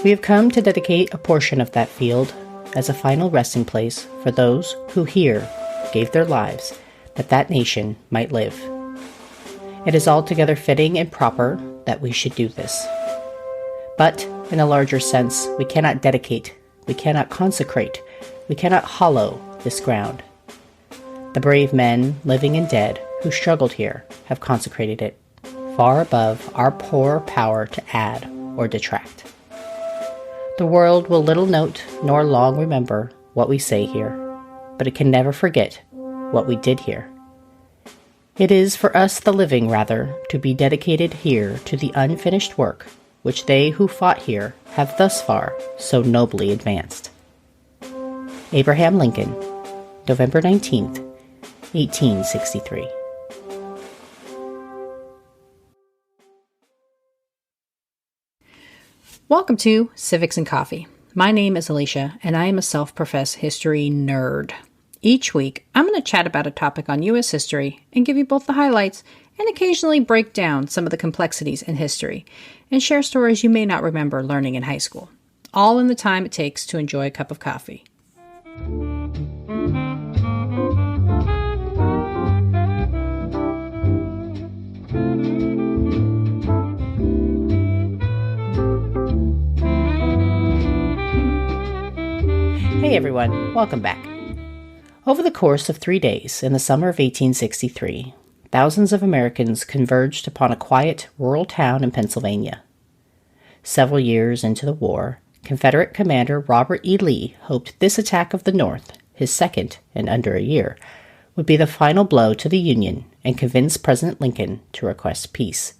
We have come to dedicate a portion of that field as a final resting place for those who here gave their lives that that nation might live. It is altogether fitting and proper that we should do this. But, in a larger sense, we cannot dedicate, we cannot consecrate, we cannot hallow this ground. The brave men, living and dead, who struggled here have consecrated it, far above our poor power to add or detract. The world will little note nor long remember what we say here, but it can never forget what we did here. It is for us the living, rather, to be dedicated here to the unfinished work which they who fought here have thus far so nobly advanced. Abraham Lincoln, November 19th, 1863. Welcome to Civics and Coffee. My name is Alicia, and I am a self-professed history nerd. Each week, I'm going to chat about a topic on U.S. history and give you both the highlights and occasionally break down some of the complexities in history and share stories you may not remember learning in high school, all in the time it takes to enjoy a cup of coffee. Hey everyone, welcome back. Over the course of 3 days in the summer of 1863, thousands of Americans converged upon a quiet rural town in Pennsylvania. Several years into the war, Confederate Commander Robert E. Lee hoped this attack of the North, his second in under a year, would be the final blow to the Union and convince President Lincoln to request peace.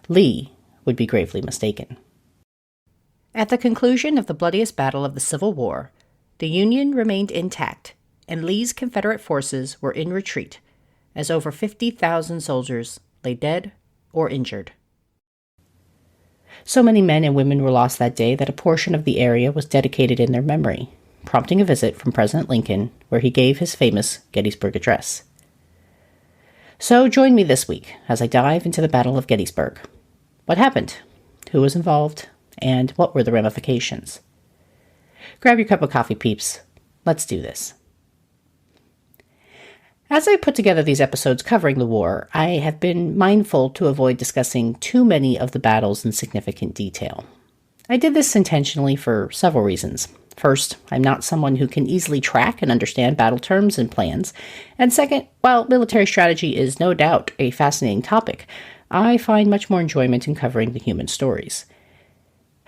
Lee would be gravely mistaken. At the conclusion of the bloodiest battle of the Civil War, the Union remained intact, and Lee's Confederate forces were in retreat, as over 50,000 soldiers lay dead or injured. So many men and women were lost that day that a portion of the area was dedicated in their memory, prompting a visit from President Lincoln, where he gave his famous Gettysburg Address. So join me this week as I dive into the Battle of Gettysburg. What happened? Who was involved? And what were the ramifications? Grab your cup of coffee, peeps. Let's do this. As I put together these episodes covering the war, I have been mindful to avoid discussing too many of the battles in significant detail. I did this intentionally for several reasons. First, I'm not someone who can easily track and understand battle terms and plans. And second, while military strategy is no doubt a fascinating topic, I find much more enjoyment in covering the human stories.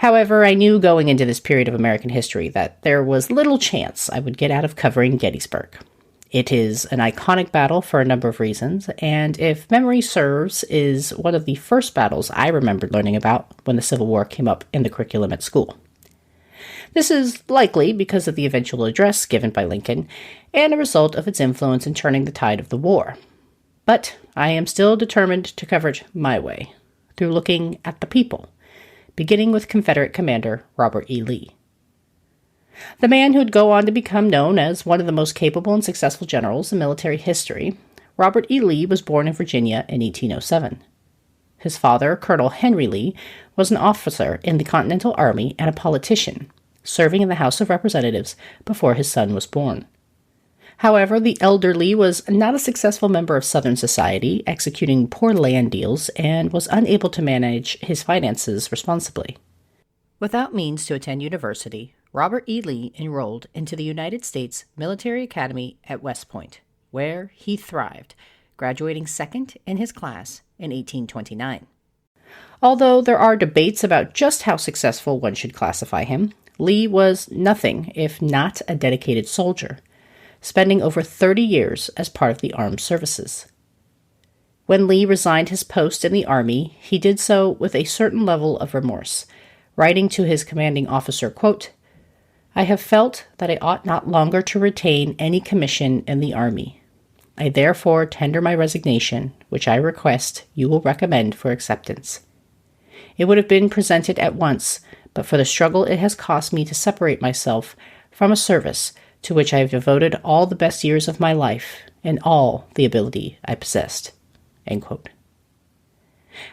However, I knew going into this period of American history that there was little chance I would get out of covering Gettysburg. It is an iconic battle for a number of reasons, and if memory serves, is one of the first battles I remembered learning about when the Civil War came up in the curriculum at school. This is likely because of the eventual address given by Lincoln, and a result of its influence in turning the tide of the war. But I am still determined to cover it my way, through looking at the people, beginning with Confederate Commander Robert E. Lee. The man who would go on to become known as one of the most capable and successful generals in military history, Robert E. Lee was born in Virginia in 1807. His father, Colonel Henry Lee, was an officer in the Continental Army and a politician, serving in the House of Representatives before his son was born. However, the elder Lee was not a successful member of Southern society, executing poor land deals, and was unable to manage his finances responsibly. Without means to attend university, Robert E. Lee enrolled into the United States Military Academy at West Point, where he thrived, graduating second in his class in 1829. Although there are debates about just how successful one should classify him, Lee was nothing if not a dedicated soldier, spending over 30 years as part of the armed services. When Lee resigned his post in the Army, he did so with a certain level of remorse, writing to his commanding officer, quote, "I have felt that I ought not longer to retain any commission in the Army. I therefore tender my resignation, which I request you will recommend for acceptance. It would have been presented at once, but for the struggle it has cost me to separate myself from a service to which I have devoted all the best years of my life and all the ability I possessed." End quote.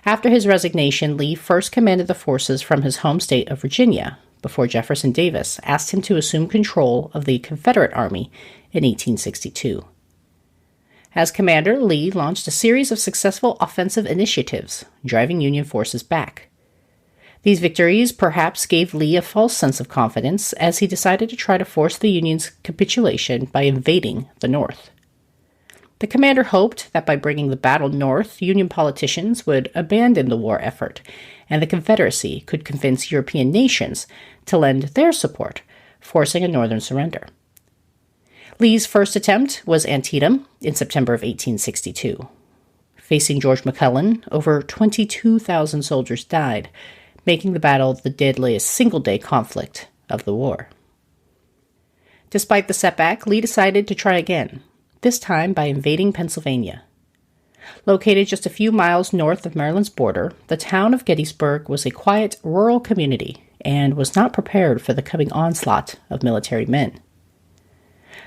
After his resignation, Lee first commanded the forces from his home state of Virginia, before Jefferson Davis asked him to assume control of the Confederate Army in 1862. As commander, Lee launched a series of successful offensive initiatives, driving Union forces back. These victories perhaps gave Lee a false sense of confidence as he decided to try to force the Union's capitulation by invading the North. The commander hoped that by bringing the battle north, Union politicians would abandon the war effort, and the Confederacy could convince European nations to lend their support, forcing a northern surrender. Lee's first attempt was Antietam in September of 1862. Facing George McClellan, over 22,000 soldiers died, making the battle the deadliest single-day conflict of the war. Despite the setback, Lee decided to try again, this time by invading Pennsylvania. Located just a few miles north of Maryland's border, the town of Gettysburg was a quiet, rural community and was not prepared for the coming onslaught of military men.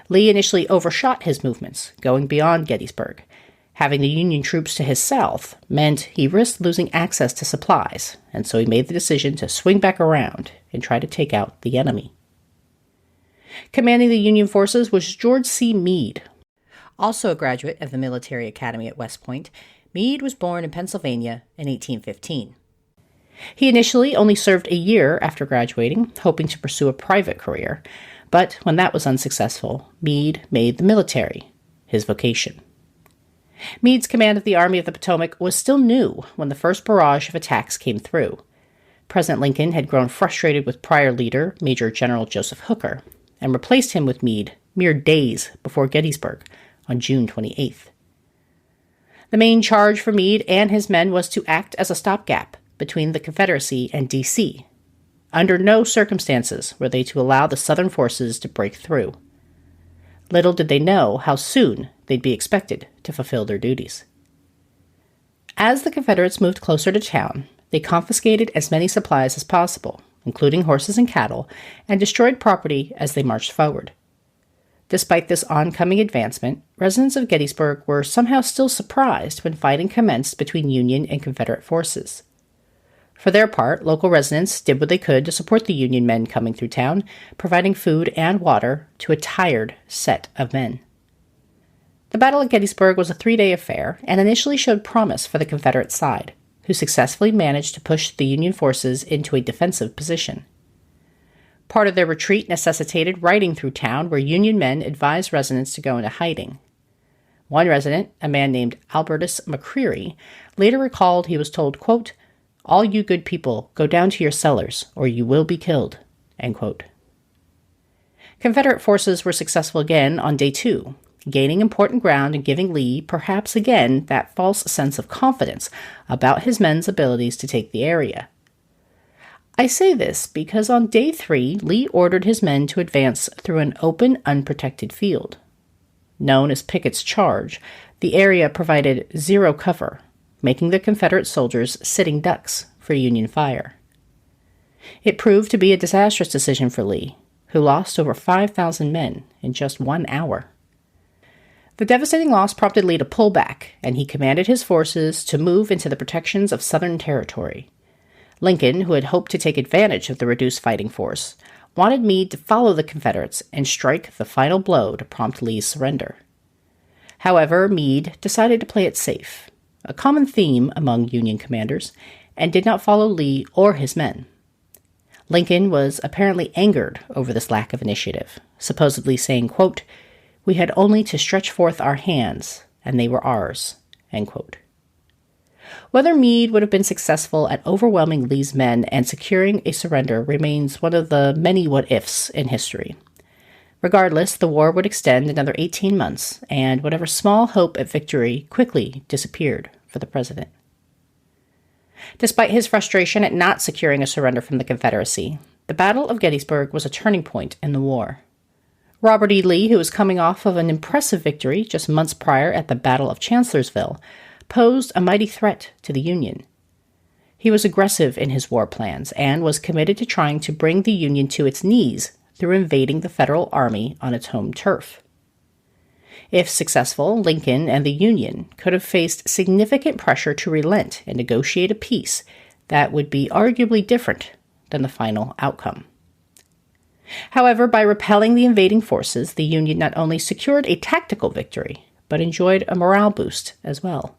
Lee initially overshot his movements, going beyond Gettysburg. Having the Union troops to his south meant he risked losing access to supplies, and so he made the decision to swing back around and try to take out the enemy. Commanding the Union forces was George C. Meade. Also a graduate of the Military Academy at West Point, Meade was born in Pennsylvania in 1815. He initially only served a year after graduating, hoping to pursue a private career, but when that was unsuccessful, Meade made the military his vocation. Meade's command of the Army of the Potomac was still new when the first barrage of attacks came through. President Lincoln had grown frustrated with prior leader, Major General Joseph Hooker, and replaced him with Meade mere days before Gettysburg on June 28th. The main charge for Meade and his men was to act as a stopgap between the Confederacy and D.C. Under no circumstances were they to allow the Southern forces to break through. Little did they know how soon they'd be expected to fulfill their duties. As the Confederates moved closer to town, they confiscated as many supplies as possible, including horses and cattle, and destroyed property as they marched forward. Despite this oncoming advancement, residents of Gettysburg were somehow still surprised when fighting commenced between Union and Confederate forces. For their part, local residents did what they could to support the Union men coming through town, providing food and water to a tired set of men. The Battle of Gettysburg was a 3-day affair and initially showed promise for the Confederate side, who successfully managed to push the Union forces into a defensive position. Part of their retreat necessitated riding through town where Union men advised residents to go into hiding. One resident, a man named Albertus McCreary, later recalled he was told, quote, "All you good people, go down to your cellars, or you will be killed," end quote. Confederate forces were successful again on day 2, gaining important ground and giving Lee, perhaps again, that false sense of confidence about his men's abilities to take the area. I say this because on day 3, Lee ordered his men to advance through an open, unprotected field. Known as Pickett's Charge, the area provided zero cover, making the Confederate soldiers sitting ducks for Union fire. It proved to be a disastrous decision for Lee, who lost over 5,000 men in just 1 hour. The devastating loss prompted Lee to pull back, and he commanded his forces to move into the protections of Southern territory. Lincoln, who had hoped to take advantage of the reduced fighting force, wanted Meade to follow the Confederates and strike the final blow to prompt Lee's surrender. However, Meade decided to play it safe, a common theme among Union commanders, and did not follow Lee or his men. Lincoln was apparently angered over this lack of initiative, supposedly saying, quote, "We had only to stretch forth our hands, and they were ours," end quote. Whether Meade would have been successful at overwhelming Lee's men and securing a surrender remains one of the many what-ifs in history. Regardless, the war would extend another 18 months, and whatever small hope at victory quickly disappeared for the president. Despite his frustration at not securing a surrender from the Confederacy, the Battle of Gettysburg was a turning point in the war. Robert E. Lee, who was coming off of an impressive victory just months prior at the Battle of Chancellorsville, posed a mighty threat to the Union. He was aggressive in his war plans and was committed to trying to bring the Union to its knees through invading the Federal Army on its home turf. If successful, Lincoln and the Union could have faced significant pressure to relent and negotiate a peace that would be arguably different than the final outcome. However, by repelling the invading forces, the Union not only secured a tactical victory, but enjoyed a morale boost as well.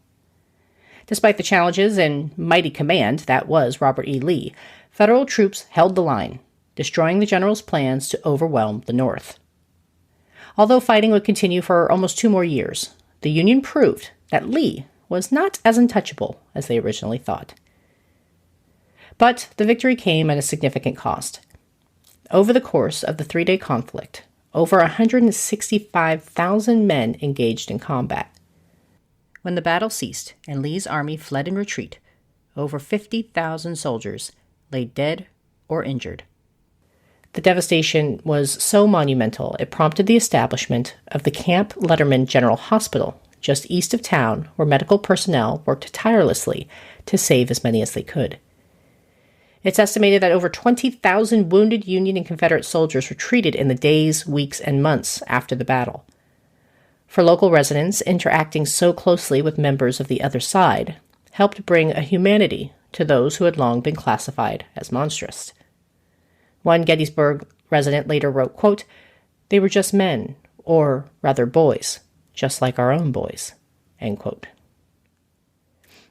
Despite the challenges and mighty command that was Robert E. Lee, Federal troops held the line, destroying the general's plans to overwhelm the North. Although fighting would continue for almost 2 more years, the Union proved that Lee was not as untouchable as they originally thought. But the victory came at a significant cost. Over the course of the 3-day conflict, over 165,000 men engaged in combat. When the battle ceased and Lee's army fled in retreat, over 50,000 soldiers lay dead or injured. The devastation was so monumental it prompted the establishment of the Camp Letterman General Hospital just east of town, where medical personnel worked tirelessly to save as many as they could. It's estimated that over 20,000 wounded Union and Confederate soldiers were treated in the days, weeks, and months after the battle. For local residents, interacting so closely with members of the other side helped bring a humanity to those who had long been classified as monstrous. One Gettysburg resident later wrote, quote, "They were just men, or rather boys, just like our own boys," end quote.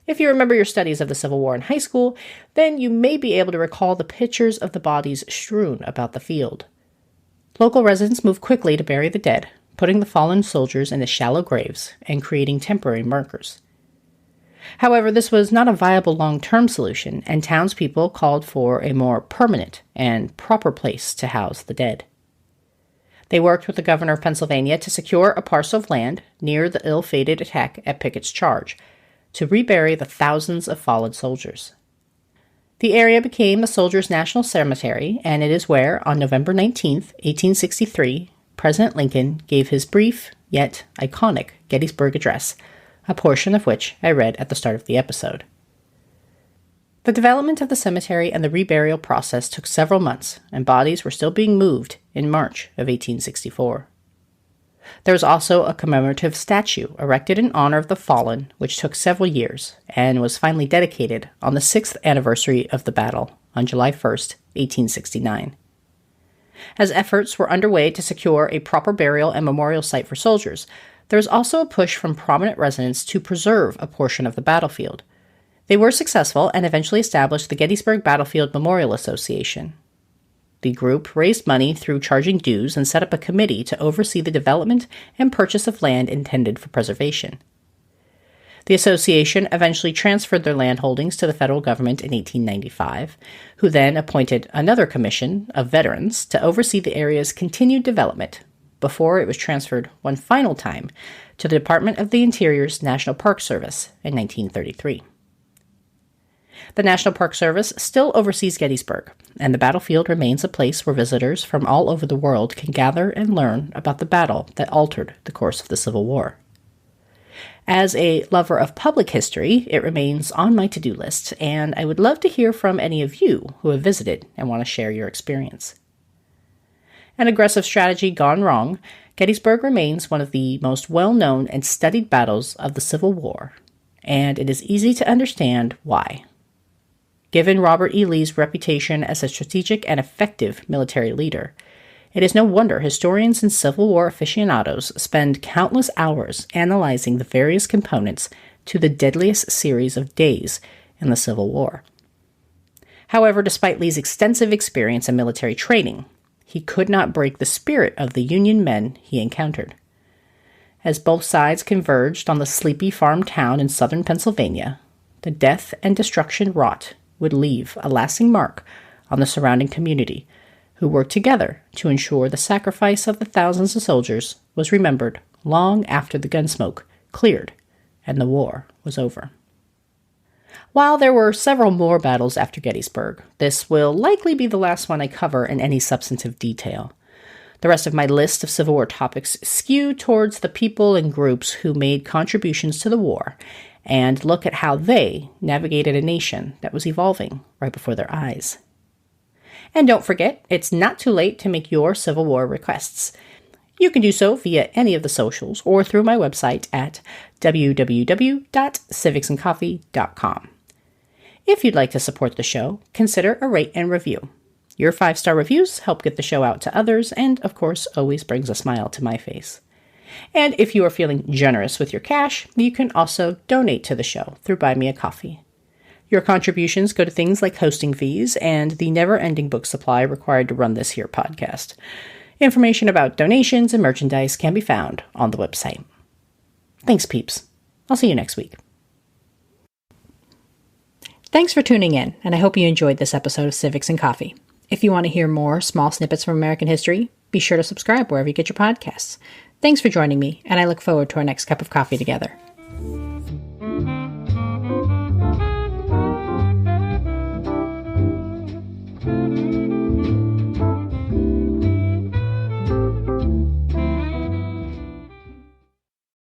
If you remember your studies of the Civil War in high school, then you may be able to recall the pictures of the bodies strewn about the field. Local residents moved quickly to bury the dead, putting the fallen soldiers into shallow graves and creating temporary markers. However, this was not a viable long-term solution, and townspeople called for a more permanent and proper place to house the dead. They worked with the governor of Pennsylvania to secure a parcel of land near the ill-fated attack at Pickett's Charge, to rebury the thousands of fallen soldiers. The area became the Soldiers' National Cemetery, and it is where, on November 19, 1863, President Lincoln gave his brief, yet iconic, Gettysburg Address, a portion of which I read at the start of the episode. The development of the cemetery and the reburial process took several months, and bodies were still being moved in March of 1864. There was also a commemorative statue erected in honor of the fallen, which took several years, and was finally dedicated on the 6th anniversary of the battle on July 1st, 1869. As efforts were underway to secure a proper burial and memorial site for soldiers, there was also a push from prominent residents to preserve a portion of the battlefield. They were successful and eventually established the Gettysburg Battlefield Memorial Association. The group raised money through charging dues and set up a committee to oversee the development and purchase of land intended for preservation. The association eventually transferred their land holdings to the federal government in 1895, who then appointed another commission of veterans to oversee the area's continued development, before it was transferred one final time to the Department of the Interior's National Park Service in 1933. The National Park Service still oversees Gettysburg, and the battlefield remains a place where visitors from all over the world can gather and learn about the battle that altered the course of the Civil War. As a lover of public history, it remains on my to-do list, and I would love to hear from any of you who have visited and want to share your experience. An aggressive strategy gone wrong, Gettysburg remains one of the most well-known and studied battles of the Civil War, and it is easy to understand why. Given Robert E. Lee's reputation as a strategic and effective military leader, it is no wonder historians and Civil War aficionados spend countless hours analyzing the various components to the deadliest series of days in the Civil War. However, despite Lee's extensive experience and military training, he could not break the spirit of the Union men he encountered. As both sides converged on the sleepy farm town in southern Pennsylvania, the death and destruction wrought would leave a lasting mark on the surrounding community, who worked together to ensure the sacrifice of the thousands of soldiers was remembered long after the gunsmoke cleared and the war was over. While there were several more battles after Gettysburg, this will likely be the last one I cover in any substantive detail. The rest of my list of Civil War topics skew towards the people and groups who made contributions to the war and look at how they navigated a nation that was evolving right before their eyes. And don't forget, it's not too late to make your Civil War requests. You can do so via any of the socials or through my website at www.civicsandcoffee.com. If you'd like to support the show, consider a rate and review. Your 5-star reviews help get the show out to others and, of course, always brings a smile to my face. And if you are feeling generous with your cash, you can also donate to the show through Buy Me a Coffee. Your contributions go to things like hosting fees and the never-ending book supply required to run this here podcast. Information about donations and merchandise can be found on the website. Thanks, peeps. I'll see you next week. Thanks for tuning in, and I hope you enjoyed this episode of Civics and Coffee. If you want to hear more small snippets from American history, be sure to subscribe wherever you get your podcasts. Thanks for joining me, and I look forward to our next cup of coffee together.